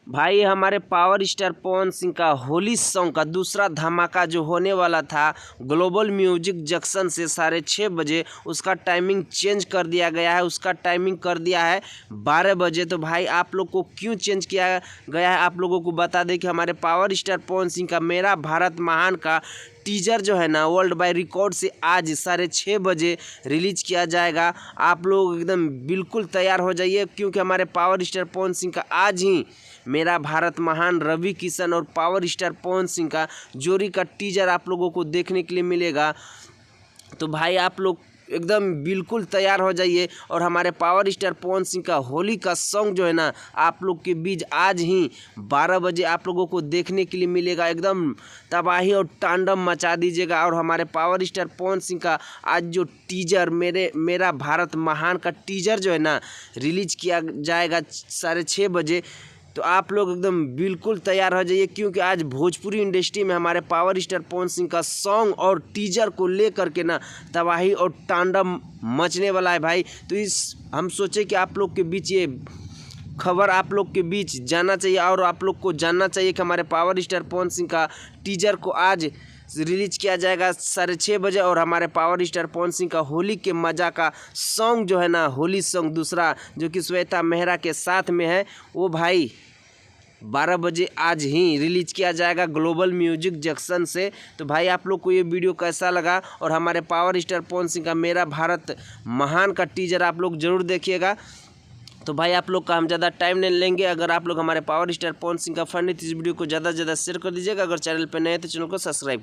भाई हमारे power star Pawan Singh का होली सॉन्ग का दूसरा धमाका जो होने वाला था ग्लोबल म्यूजिक जंक्शन से 6:30 बजे, उसका टाइमिंग चेंज कर दिया गया है। उसका टाइमिंग कर दिया है 12 बजे। तो भाई आप लोग को क्यों चेंज किया गया है, आप लोगों को बता दें कि हमारे पावर स्टार पवन सिंह का मेरा भारत महान का टीजर जो है ना वर्ल्ड बाय रिकॉर्ड से आज 6:30 बजे रिलीज किया जाएगा। आप लोग एकदम बिल्कुल तैयार हो जाइए, क्योंकि हमारे पावर स्टार पवन सिंह का आज ही मेरा भारत महान रवि किशन और पावर स्टार पवन सिंह का जोड़ी का टीजर आप लोगों को देखने के लिए मिलेगा। तो भाई आप लोग एकदम बिल्कुल तैयार हो जाइए। और हमारे पावर स्टार पवन सिंह का होली का सॉन्ग जो है ना आप लोग के बीच आज ही 12 बजे आप लोगों को देखने के लिए मिलेगा। एकदम तबाही और तांडव मचा दीजिएगा। और हमारे पावर स्टार पवन सिंह का आज जो टीजर मेरा भारत महान का टीजर जो है ना रिलीज किया जाएगा 6:30 बजे। तो आप लोग एकदम बिल्कुल तैयार हो जाइए, क्योंकि आज भोजपुरी इंडस्ट्री में हमारे पावर स्टार पवन सिंह का सॉन्ग और टीजर को लेकर के ना तबाही और तांडव मचने वाला है भाई। तो हम सोचे कि आप लोग के बीच ये खबर आप लोग के बीच जाना चाहिए और आप लोग को जानना चाहिए कि हमारे पावर स्टार पवन सिंह का टीजर को आज रिलीज किया जाएगा 6:30 बजे। और हमारे पावर स्टार पवन सिंह का होली के मज़ा का सॉन्ग जो है ना होली सॉन्ग दूसरा जो कि श्वेता मेहरा के साथ में है, वो भाई 12 बजे आज ही रिलीज किया जाएगा ग्लोबल म्यूजिक जंक्शन से। तो भाई आप लोग को ये वीडियो कैसा लगा और हमारे पावर स्टार पवन सिंह का मेरा भारत महान का टीजर आप लोग ज़रूर देखिएगा। तो भाई आप लोग का हम ज़्यादा टाइम नहीं लेंगे। अगर आप लोग हमारे पावर स्टार पवन सिंह का फैन है तो इस वीडियो को ज़्यादा से ज़्यादा शेयर कर दीजिएगा। अगर चैनल पर नए हैं तो चैनल को सब्सक्राइब